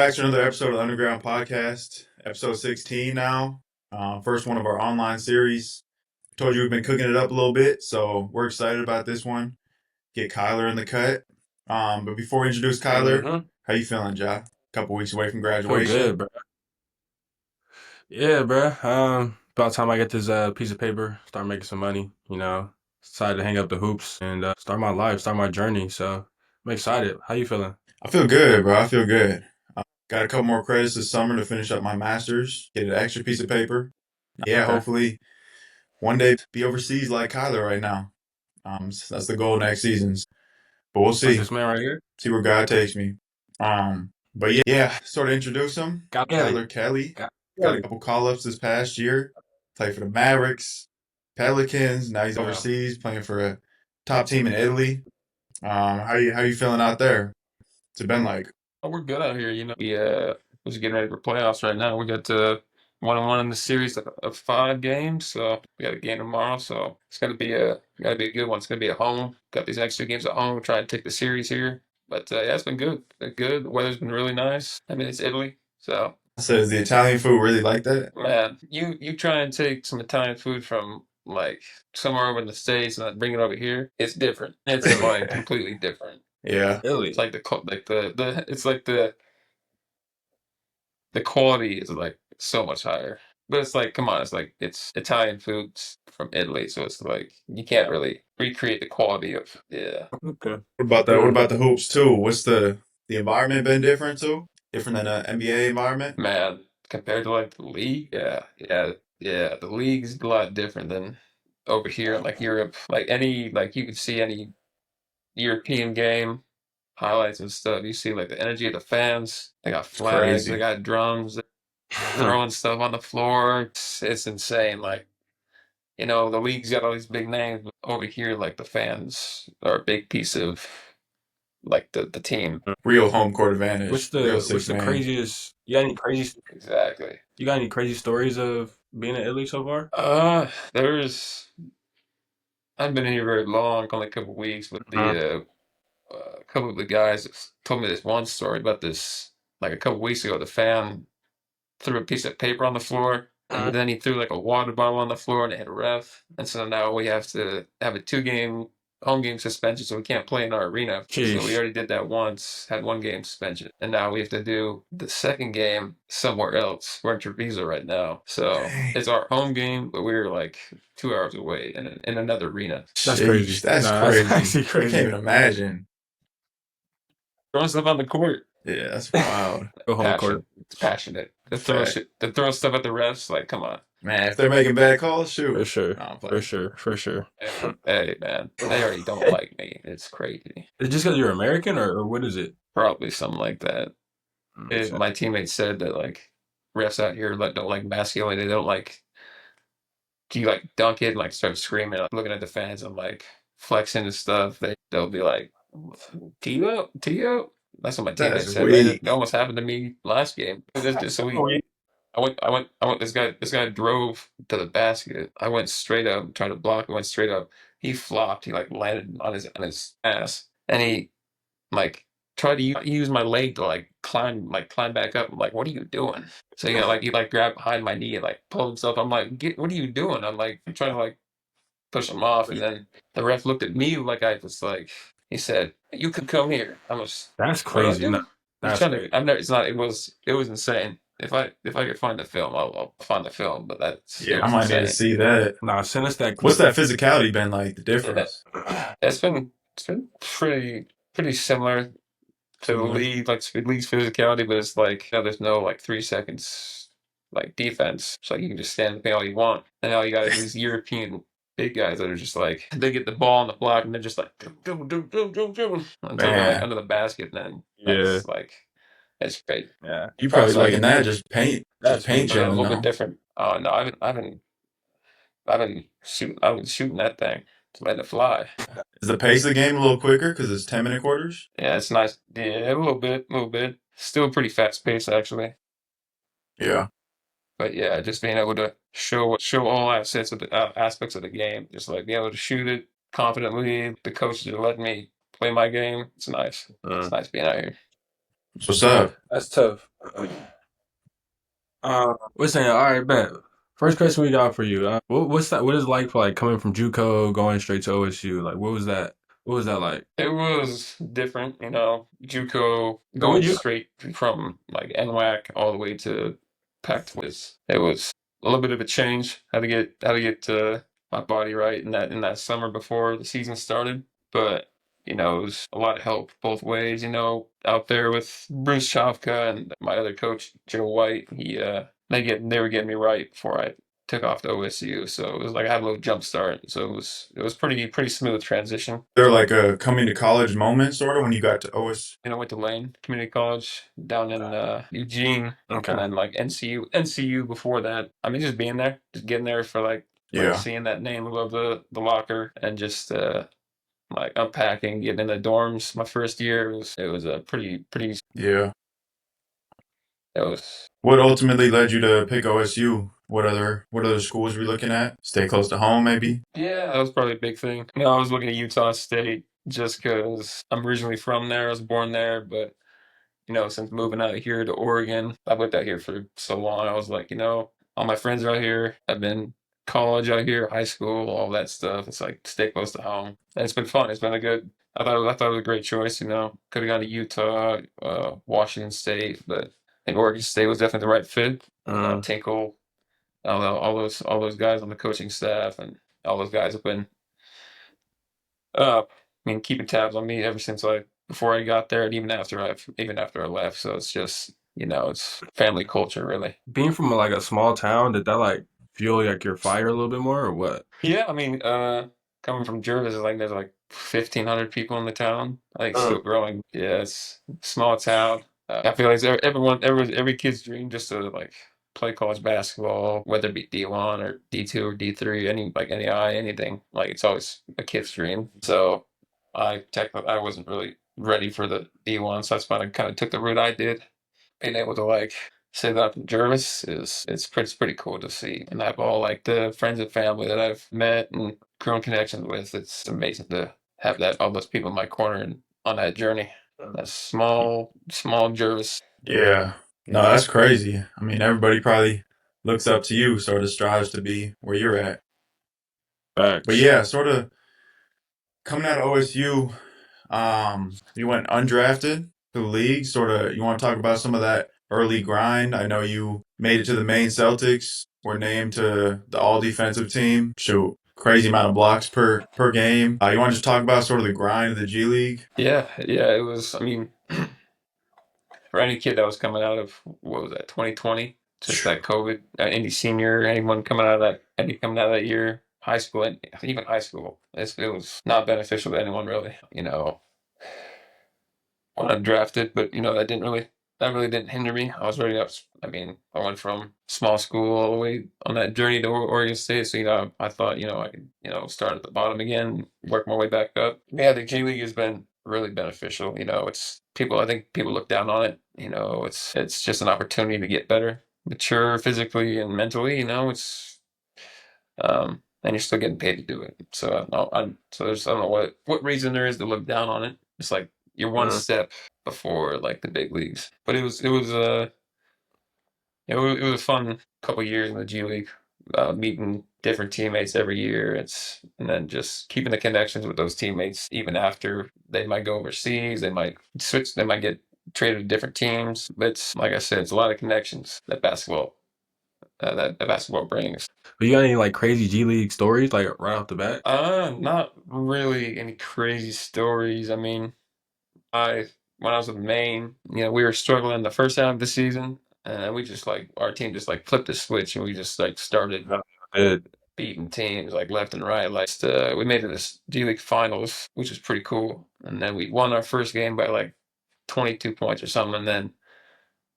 back to another episode of Underground Podcast, episode 16 now. First one of our online series. Told you we've been cooking it up a little bit, so we're excited about this one. Get Kyler in the cut. But before we introduce Kyler, how you feeling, Ja? A couple weeks away from Feel graduation. good, bro. Yeah, bro. About time I get this piece of paper, start making some money. Decided to hang up the hoops and start my life, start my journey. So I'm excited. How you feeling? I feel good, bro. I feel good. Got a couple more credits this summer to finish up my master's, get an extra piece of paper. Yeah, Okay. hopefully one day be overseas like Kyler right now. That's the goal next seasons. But we'll Like see. this man right here. See where God takes me. But yeah, sort of introduce him. Got Kelly. Kyler Kelley Got got a Kelly. couple call ups this past year. Played for the Mavericks, Pelicans. Now he's Wow. overseas playing for a top team in Italy. How you feeling out there? What's it been like? Oh, we're good out here. We're just getting ready for playoffs right now. We got 1-1 in the series of 5 games. So we got a game tomorrow. So it's gonna be a good one. It's gonna be at home. Got these extra games at home. We're trying to take the series here. But yeah, it's been good. Been good. The weather's been really nice. I mean, it's Italy, so Says the Italian food really like that? man, you try and take some Italian food from like somewhere over in the States and bring it over here. It's different. It's like completely different. Yeah, Italy. It's like the quality is like so much higher. But it's like, come on, it's Italian foods from Italy, so it's like you can't really recreate the quality of yeah. Okay. What about that? What about the hoops too? What's the environment been different too? Different than an NBA environment? Man, compared to like the league, yeah. The league's a lot different than over here in like Europe. Like you could see any European game highlights and stuff. You see like the energy of the fans. They got It's flags, they crazy. got drums, throwing stuff on the floor. It's insane. Like, the league's got all these big names, but over here, like the fans are a big piece of like the team. Real home court What's advantage. Real the what's six the man. craziest? Exactly. You got any crazy stories of being in Italy so far? There's I haven't been in here very long, only a couple weeks, but a couple of the guys told me this one story about this. Like a couple weeks ago, the fan threw a piece of paper on the floor, and then he threw like a water bottle on the floor, and it hit a ref. And so now we have to have a 2-game home game suspension, so we can't play in our arena. So we Jeez. already did that once, had 1 game suspension, and now we have to do the second game somewhere else. We're in Treviso right now, so Dang. it's our home game, but we're like 2 hours away in another arena. That's crazy. That's Nah, that's crazy. actually I can't crazy. even imagine. Throwing stuff on the court. Yeah, that's wild. Go home court. It's passionate. Fact. To throw stuff at the refs, like, come on. Man, if they're making bad calls, For shoot. sure. No, I'm For playing. sure. For sure. Hey, man, they already don't like me. It's crazy. Is it just because you're American, or what is it? Probably something like that. My teammates said that like refs out here like don't like masculine. They don't like you like dunk it and like start screaming, like, looking at the fans and like flexing and stuff. They'll be like, "Tee up, tee up." That's what my That's teammates said. Man, it weak. almost happened to me last game. So I went. This guy drove to the basket. I went straight up, tried to block. I went straight up. He flopped. He like landed on his ass, and he like tried to use my leg to climb back up. I'm like, what are you doing? So he like grabbed behind my knee and like pulled himself. I'm like, what are you doing? I'm trying to like push him off, and then the ref looked at me like I was like. He said, "You could come here." I was. That's What do I crazy. No, Mm. do? He's trying to. I've never. It's not. It was insane. If I could find the film, I'll find the film. But it Yeah, I was might need to insane. see that. Nah, send us that What's clip. that physicality been like? The Yeah, difference? it's been pretty similar to the Similar. league, like the league's physicality, but it's like there's no like 3 seconds like defense. So you can just stand and play all you want, and all you got is these European big guys that are just like they get the ball on the block and they're just like dribble until they're like Man, under the basket, and then yeah. that's like it's great. Yeah. You probably liking that, just paint A chilling, little bit no? different. Oh no, I've been shooting that thing, just letting it fly. Is the pace of the game a little quicker because it's 10-minute quarters? Yeah, it's nice. Yeah, a little bit. Still pretty fast paced actually. Yeah. But yeah, just being able to show all aspects of the game, just like being able to shoot it confidently. The coaches are letting me play my game. It's nice. It's nice being out here. What's up? That's tough. We're saying, all right, bet. First question we got for you. What's that? What is it like for like coming from JUCO, going straight to OSU? Like, what was that? What was that like? It was different, JUCO going straight from like NWAC all the way to Pac-12. It was a little bit of a change. Had to get my body right in that summer before the season started. But it was a lot of help both ways. Out there with Bruce Chavka and my other coach Joe White. They were getting me right before I took off to OSU. So it was like I had a little jump start. So it was pretty smooth transition. There like a coming to college moment, sort of, when you got to OS? I went to Lane Community College down in Eugene, and then like NCU before that. I mean, just being there, just getting there for like Yeah, seeing that name above the locker, and just like unpacking, getting in the dorms. My first year it was a pretty. yeah. It was What ultimately led you to pick OSU? What other schools were you looking at? Stay close to home, maybe? Yeah, that was probably a big thing. I was looking at Utah State just because I'm originally from there. I was born there, but since moving out here to Oregon, I've lived out here for so long. I was like, all my friends are out here. I've been college out here, high school, all that stuff. It's like stay close to home. And it's been fun. It's been a good. I thought it was a great choice. Could have gone to Utah, Washington State, but I think Oregon State was definitely the right fit. Tinkle, all those guys on the coaching staff, and all those guys have been keeping tabs on me ever since before I got there, and even after I left. So it's just it's family culture, really. Being from like a small town, did that like fuel like your fire a little bit more or what? Yeah, I mean, coming from Jervis, like there's like 1,500 people in the town. I think still growing. Yeah, it's a small town. I feel like it's every kid's dream just to like play college basketball, whether it be D1 or D2 or D3, anything. Like it's always a kid's dream. So I wasn't really ready for the D1, so that's why I kind of took the route I did. Being able to like say that from Jervis it's pretty cool to see, and I have all like the friends and family that I've met and grown connections with. It's amazing to have that all those people in my corner and on that journey. That small Jervis. Yeah. No, that's crazy. I mean, everybody probably looks up to you, sort of strives to be where you're at. But Facts. yeah, sort of coming out of OSU, you went undrafted to the league. Sort of, you want to talk about some of that early grind? I know you made it to the main Celtics, were named to the all defensive team. Shoot, crazy amount of blocks per game. You want to just talk about sort of the grind of the G League? Yeah, yeah, it was. I mean, for any kid that was coming out of what was that 2020, just that COVID, any senior, any coming out of that year, high school, and even high school, it was not beneficial to anyone really. When I drafted, but that really didn't hinder me. I was ready up. I mean, I went from small school all the way on that journey to Oregon State. So I thought I could start at the bottom again, work my way back up. Yeah, the G League has been really beneficial. It's people. I think people look down on it. It's just an opportunity to get better, mature physically and mentally. And you're still getting paid to do it. So I don't know what reason there is to look down on it. It's like you're one step before like the big leagues. But it was a fun couple years in the G League, meeting different teammates every year. And then just keeping the connections with those teammates even after they might go overseas, they might switch, they might get traded to different teams. But it's like I said, it's a lot of connections that basketball brings. But you got any like crazy G League stories like right off the bat? Not really any crazy stories. I mean, I when I was with Maine, we were struggling the first half of the season, and we just like our team just like flipped the switch, and we just like started beating teams like left and right. Like we made it to this G League finals, which was pretty cool, and then we won our first game by like 22 points or something, and then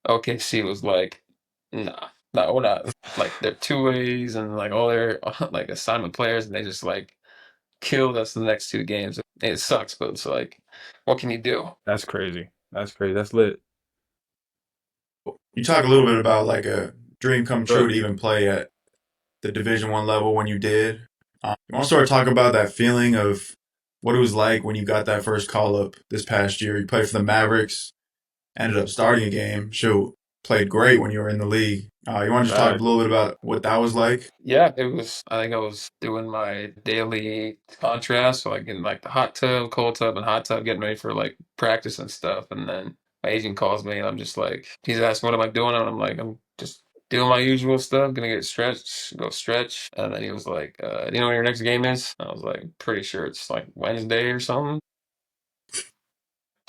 OKC was like, nah, no, we're not. Like they're two ways and like all their like assignment players, and they just like killed us the next two games. It sucks, but it's like, what can you do? That's crazy. That's crazy. That's lit. You talk a little bit about like a dream come true to even play at the Division 1 level when you did. You want to sort of talk about that feeling of what it was like when you got that first call up this past year? You played for the Mavericks, ended up starting a game. Shoot, played great when you were in the league. You want to just talk a little bit about what that was like? Yeah, it was. I think I was doing my daily contrast, so like in like the hot tub, cold tub, and hot tub, getting ready for like practice and stuff. And then my agent calls me, and I'm just like, he's asking, "What am I doing?" And I'm like, "I'm just doing my usual stuff. Gonna get stretched, go stretch." And then he was like, "Do you know when your next game is?" I was like, "Pretty sure it's like Wednesday or something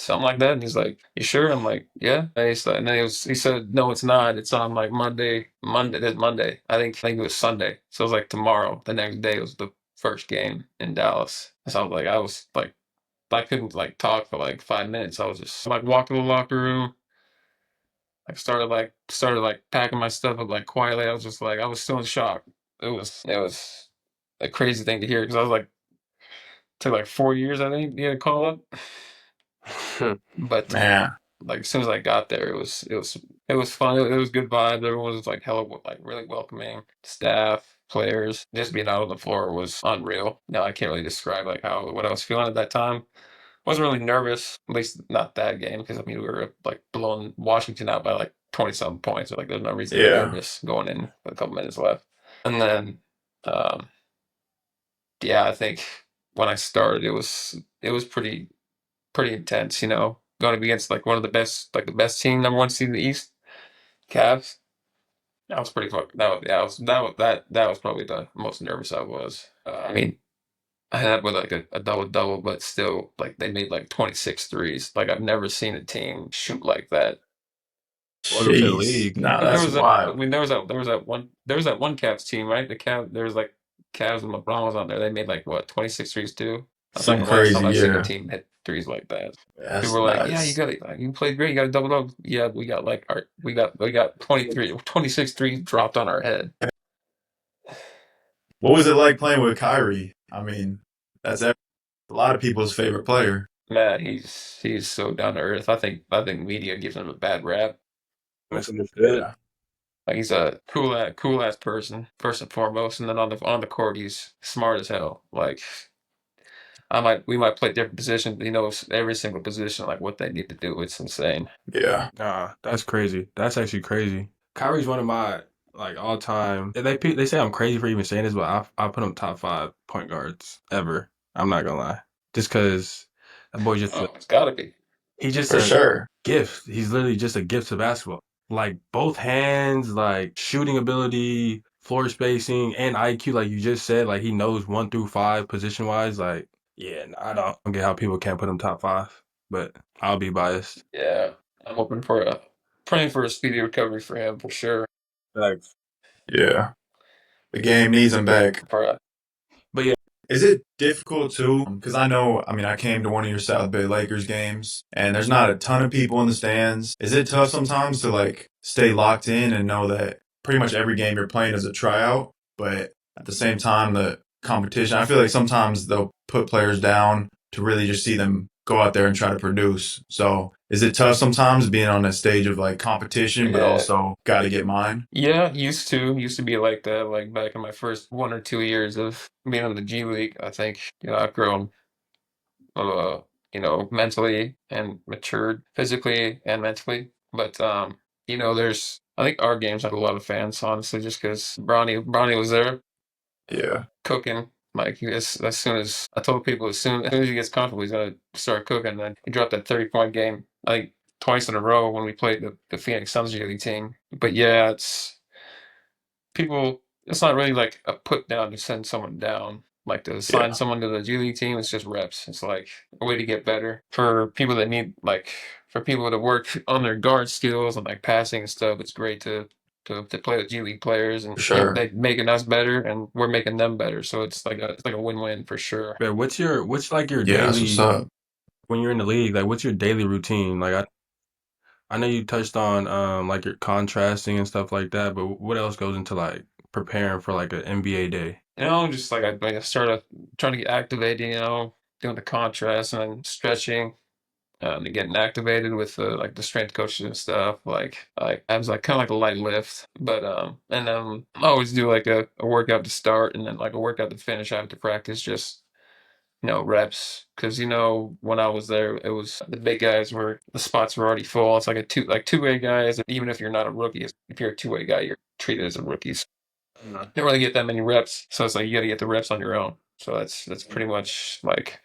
like that." And he's like, "You sure?" I'm like, "Yeah." And then he said, "No, it's not. It's on like Monday. That's Monday. I think it was Sunday. So it was like tomorrow. The next day was the first game in Dallas." So I was like, I couldn't like talk for like 5 minutes. I was just like walking to the locker room. I started packing my stuff up like quietly. I was just like, I was still in shock. It was a crazy thing to hear because I was like, took like 4 years, I think, yeah, to call up. But Man, like as soon as I got there, it was fun. It was good vibes. Everyone was like hella like really welcoming. Staff, players, just being out on the floor was unreal. Now I can't really describe like how what I was feeling at that time. Wasn't really nervous, at least not that game, because I mean we were like blowing Washington out by like 20 something points. So like there's no reason to be yeah, nervous going in with a couple minutes left. And then um yeah, I think when I started it was pretty intense, going up against like one of the best, like the best team, number one seed in the East, Cavs. That was pretty fuck. That was yeah, that was probably the most nervous I was. I mean, I had with like a double double, but still like they made like 26 threes. Like I've never seen a team shoot like that. Welcome to the jeez, league. no, And there that's was that. I wild. mean, there was that one Cavs team, right? There was like Cavs and LeBron was on there. They made like what 26 threes too. That's like Some the last time crazy, I've seen a yeah, team hit threes like that. People that's were like, "Yeah, you nuts. got it. You played great. You got a double double." Yeah, we got 23, 26 threes dropped on our head. What was it like playing with Kyrie? I mean, that's a lot of people's favorite player. Man, he's so down to earth. I think media gives him a bad rap. Misunderstood. Yeah, Like he's a cool ass person first and foremost, and then on the court he's smart as hell. Like we might play different positions. He knows every single position, like what they need to do. It's insane. yeah, Nah, that's crazy. That's actually crazy. Kyrie's one of my like all time. They say I'm crazy for even saying this, but I put him top 5 point guards ever. I'm not gonna lie, just because that boy Oh, it's gotta be. he's just for a sure. gift. He's literally just a gift to basketball. Like both hands, like shooting ability, floor spacing, and IQ. Like you just said, like he knows 1 through 5 position wise. Like yeah, I don't get how people can't put him top 5, but I'll be biased. Yeah, I'm hoping praying for a speedy recovery for him for sure. Thanks. Yeah, the game needs him back. For But yeah, Is it difficult too? Because I know, I mean, I came to one of your South Bay Lakers games, and there's not a ton of people in the stands. Is it tough sometimes to like stay locked in and know that pretty much every game you're playing is a tryout, but at the same time, the competition? I feel like sometimes they'll put players down to really just see them go out there and try to produce. So is it tough sometimes being on that stage of like competition, but yeah, also got to get mine? yeah, used to be like that. Like back in my first 1 or 2 years of being in the G League, I think I've grown uh, mentally and matured physically and mentally. But there's I think our games had a lot of fans, honestly, just because Bronny was there Yeah, cooking. Like as soon as I told people, as soon as he gets comfortable, he's gonna start cooking. And then he dropped that 30-point game, I think twice in a row when we played the Phoenix Suns G League team. But yeah, people it's not really like a put down to send someone down. Like to sign yeah, someone to the G League team, it's just reps. It's like a way to get better. For people to work on their guard skills and like passing and stuff, it's great to play with G League players and for sure. they making us better and we're making them better. So it's like a win-win for sure. but what's like your Yeah, that's what's daily up. when you're in the league? Like what's your daily routine? Like I know you touched on like your contrasting and stuff like that, but what else goes into like preparing for like an NBA day? Just like I started trying to get activated, doing the contrast and then stretching, and getting activated with like the strength coaches and stuff. Like I was like kind of like a light lift, but I always do like a workout to start and then like a workout to finish after practice. Just reps, because when I was there, it was the big guys were the spots were already full. It's like two-way guys. Even if you're not a rookie, if you're a two-way guy, you're treated as a rookie. So you don't really get that many reps, so it's like you got to get the reps on your own. So that's pretty much like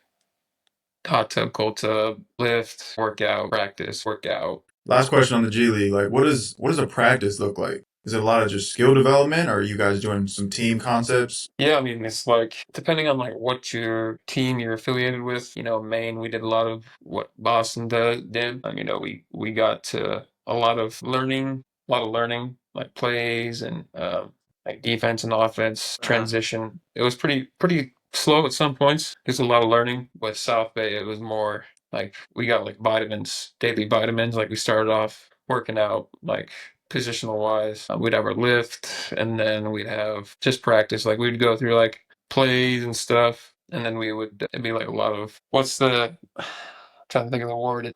hot tub, cold tub, lift, workout, practice, workout. Last question on the G League. Like, what does a practice look like? Is it a lot of just skill development, or are you guys doing some team concepts? Yeah, I mean, it's like depending on like what your team you're affiliated with. Maine, we did a lot of what Boston did. We got to a lot of learning, like plays and like defense and offense transition. It was pretty slow at some points. There's a lot of learning. With South Bay, it was more like we got like vitamins, daily vitamins. Like we started off working out like positional wise. We'd have our lift, and then we'd have just practice. Like we'd go through like plays and stuff, and then it'd be like a lot of trying to think of the word.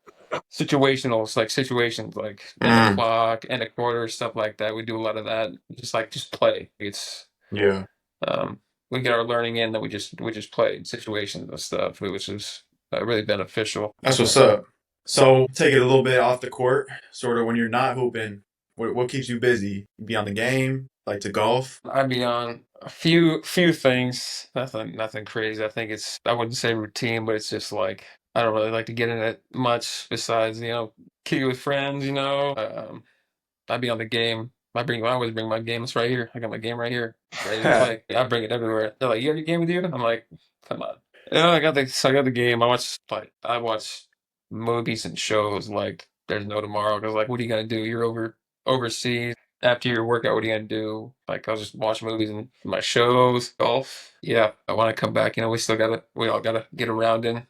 Situationals, like situations, like end the clock, end a quarter, stuff like that. We do a lot of that. Just play. Yeah. We get our learning in, that we just play situations and stuff, which is really beneficial. That's what's up. So take it a little bit off the court, sort of when you're not hooping. What keeps you busy? You be on the game, like to golf. I'd be on a few things. Nothing crazy. I wouldn't say routine, but it's just like I don't really like to get in it much besides kick with friends. I'd be on the game. I always bring my game. It's right here. I got my game right here, ready to play. I bring it everywhere. They're like, "You have your game with you?" I'm like, "Come on." I got the game. I watch movies and shows like there's no tomorrow. Because like, what are you gonna do? You're overseas. After your workout, what are you gonna do? Like, I'll just watch movies and my shows, golf. Yeah, I want to come back. We all gotta get around in.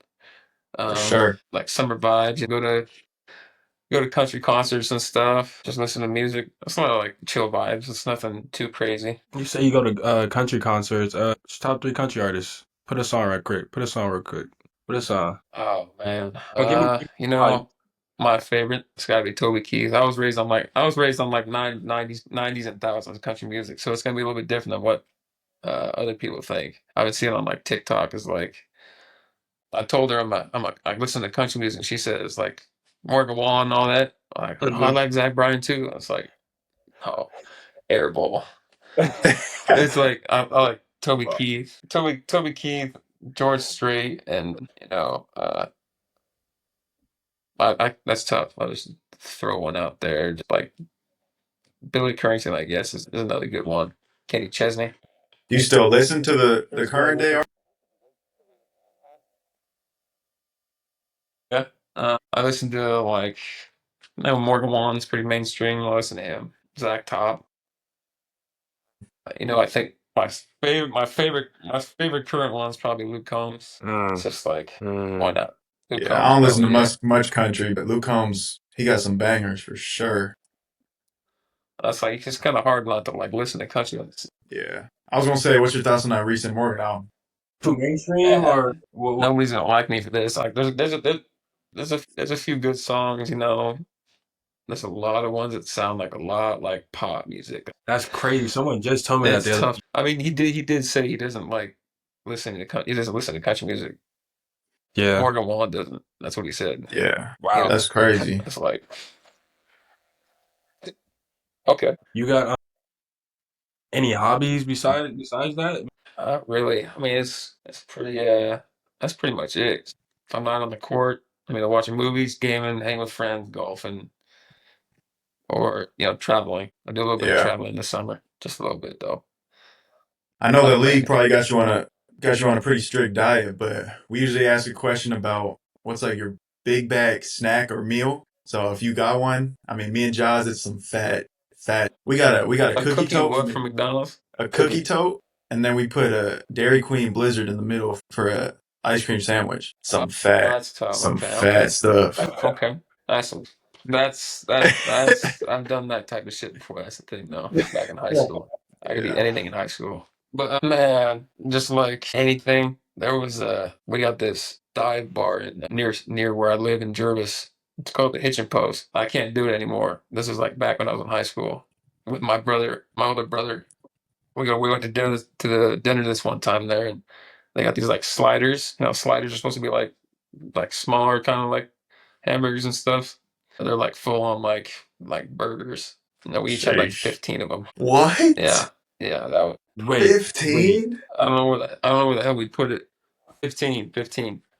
For sure. Like summer vibes. You go to country concerts and stuff. Just listen to music. It's not like chill vibes. It's nothing too crazy. You say you go to country concerts. Top 3 country artists. Put a song right quick. Put a song real quick. Put a song. Oh man. Give me My favorite, it's gotta be Toby Keith. I was raised on like 90s and thousands country music, so it's gonna be a little bit different than what other people think. I would see it on like TikTok. Is like I told her I listen to country music. She says like Morgan Wallen and all that. Like, oh, I like Zach Bryan too. I was like, oh, airball. It's like I like Toby Keith, Toby Keith, George Strait, and that's tough. I'll just throw one out there. Just like Billy Currington, I guess, is another good one. Kenny Chesney. Do you still listen to the current day? Yeah. I listen to like Morgan Wallen's pretty mainstream. I listen to him. Zach Top. I think my favorite current one is probably Luke Combs. It's just like why not? Luke Yeah, Combs, I don't listen to yeah. much country, but Luke Combs, he got some bangers for sure. That's like it's kind of hard not to like listen to country. Yeah. I was gonna say, what's your thoughts on that recent Morgan album? too mainstream or Nobody's gonna like me for this. Like there's a few good songs. There's a lot of ones that sound like a lot like pop music. That's crazy. Someone just told me that It's the other tough. I mean, he did say he doesn't like he doesn't listen to country music. Yeah. Morgan Wallen doesn't. That's what he said. Yeah. Wow. That's crazy. It's like okay. You got any hobbies besides that? Really. I mean, it's pretty. That's pretty much it. If I'm not on the court, I'm watching movies, gaming, hanging with friends, golfing, or traveling. I do a little bit of Yeah. traveling this summer, just a little bit though. I know the league probably got you on a pretty strict diet, but we usually ask a question about what's like your big bag snack or meal. So if you got one, I mean, me and Jaws, it's some fat. We got a A cookie cookie tote what from McDonald's? a cookie tote, and then we put a Dairy Queen Blizzard in the middle for a ice cream sandwich. Some fat, That's tough. some Okay, fat stuff. okay. That's I've done that type of shit before. That's the thing, though. Back in high school, I could eat anything in high school. But man, just like anything, we got this dive bar near where I live in Jervis. It's called the Hitchin' Post. I can't do it anymore. This is like back when I was in high school with my older brother. We went to dinner this one time there, and they got these like sliders. Sliders are supposed to be like smaller, kind of like hamburgers and stuff. They're like full on like burgers. We each had like 15 of them. What? Yeah, that was Wait, 15? I don't know where the hell we put it. 15.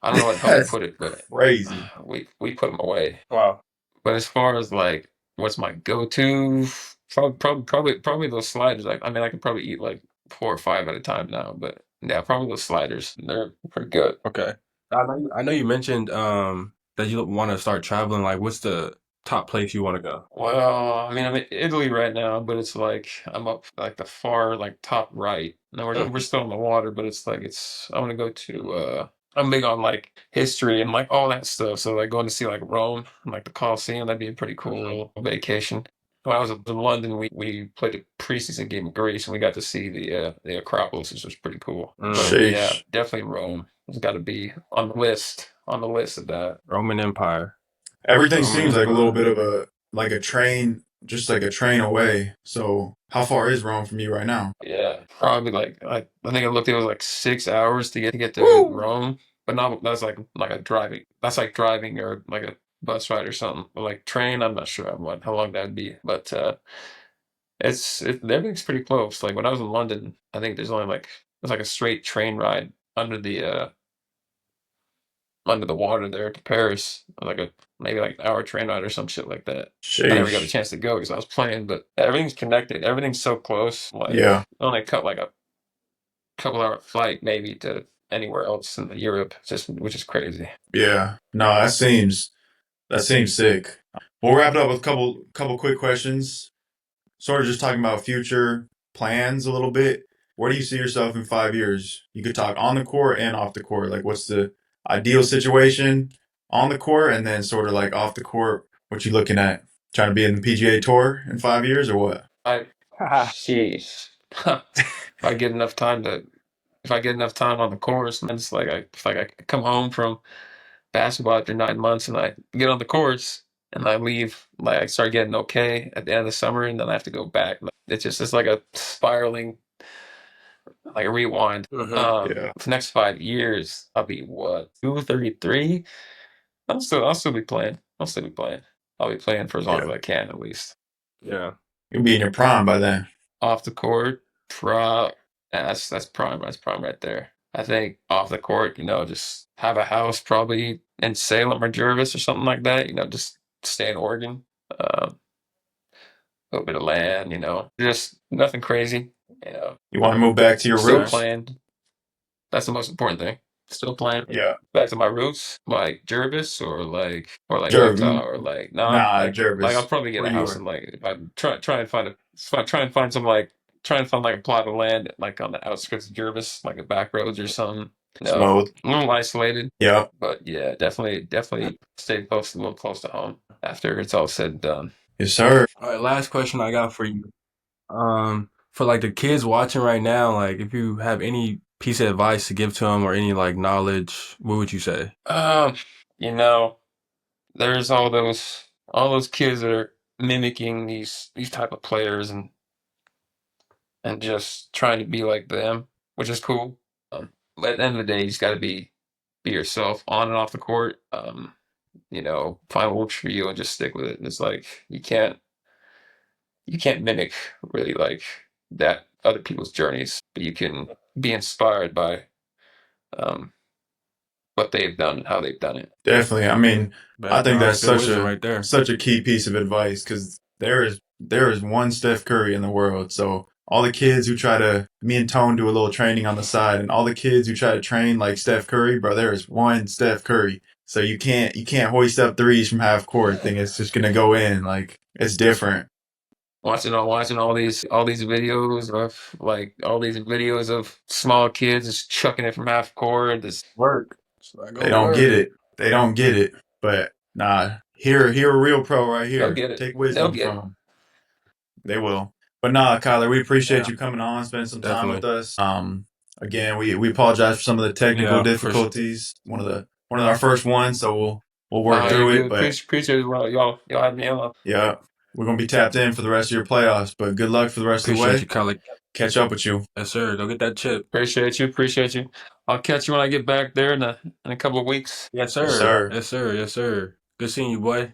I don't know what the hell we That's put it, but crazy. we put them away. wow. But as far as like what's my go-to, probably those sliders. Like I mean, I could probably eat like 4 or 5 at a time now, but yeah, probably those sliders. They're pretty good. Okay. I know you mentioned that you want to start traveling. Like, what's the top place you want to go? Well, I mean, I'm in Italy right now, but it's like I'm up like the far like top right. No, we're still in the water, but it's like I want to go to. I'm big on like history and like all that stuff. So like going to see like Rome and like the Colosseum, that'd be a pretty cool vacation. When I was in London, we played a preseason game of Greece and we got to see the Acropolis, which was pretty cool. But yeah, Sheesh. definitely Rome. It's got to be on the list of that. Roman Empire. Everything Roman seems like a little Empire. bit of a train, just like a train away. So how far is Rome from you right now? Yeah, probably like I think I looked. It was like 6 hours to get to Woo! Rome, but not that's like a driving. That's like driving or like a bus ride or something. But like train, I'm not sure how long that'd be. But everything's pretty close. Like when I was in London, I think there's like a straight train ride under the water there to Paris, like maybe like an hour train ride or some shit like that. I never got a Sheesh. chance to go because I was playing, but everything's connected. Everything's so close. Like Yeah. only cut like a couple-hour flight maybe to anywhere else in Europe, which is crazy. Yeah. No, that seems sick. We'll wrap it up with a couple quick questions. Sort of just talking about future plans a little bit. Where do you see yourself in 5 years? You could talk on the court and off the court. Like, what's the ideal situation on the court, and then sort of like off the court? What you looking at? Trying to be in the PGA Tour in 5 years, or what? Jeez. If I get enough time on the course, and then it's like I come home from basketball after 9 months and I get on the course and I leave, like I start getting okay at the end of the summer and then I have to go back. It's like a spiraling, like a rewind. Yeah. For the next 5 years, I'll be what, 233? I'll still be playing. I'll be playing for as long as Yeah. I can at least. Yeah. You'll be in your prime by then. Off the court, that's prime. That's prime right there. I think off the court, just have a house probably in Salem or Jervis or something like that. Just stay in Oregon. A little bit of land. Just nothing crazy. You want to move back to your Still roots? playing. That's the most important thing. Still playing. Yeah. Back to my roots, like Jervis or like Jervis. Utah or like Nah, Jervis. like I'll probably get Where a you house were. and like if I try and find some like try and find like a plot of land like on the outskirts of Jervis, like a back roads or something. Smooth. A little isolated, Yeah. but yeah, definitely stay a little close to home after it's all said and done. Yes, sir. All right, last question I got for you. For like the kids watching right now, like if you have any piece of advice to give to them or any like knowledge, what would you say? You know, there's all those kids that are mimicking these type of players and just trying to be like them, which is cool. But at the end of the day, you just got to be yourself on and off the court. Find what works for you and just stick with it. And it's like you can't mimic really like that other people's journeys, but you can be inspired by um, what they've done and how they've done it. Definitely. I mean, I think that's good wisdom right there. such a key piece of advice because there is one Steph Curry in the world. So all the kids who try to, me and Tone do a little training on the side, and all the kids who try to train like Steph Curry, bro, there is one Steph Curry. So you can't hoist up threes from half court. Think it's just gonna go in. Like it's different. Watching all these videos of small kids just chucking it from half court. This Work. They don't get it. They don't get it. But nah, here a real pro right they'll here. get it. Take They'll wisdom get it. from 'em. They will. But nah, Kyler, we appreciate you coming on, spending some time with Definitely. us. Again, we apologize for some of the technical Yeah, for sure. difficulties. One of our first ones, so we'll work through it. But Appreciate it. Well, y'all had me on. yeah, we're gonna be tapped in for the rest of your playoffs. But good luck for the rest of the Appreciate way. you, Kyler. Catch up with you. Yes, sir. Go get that chip. Appreciate you. I'll catch you when I get back there in a couple of weeks. Yes, Yes, sir. sir. Yes, sir. Yes, sir. Good seeing you, boy.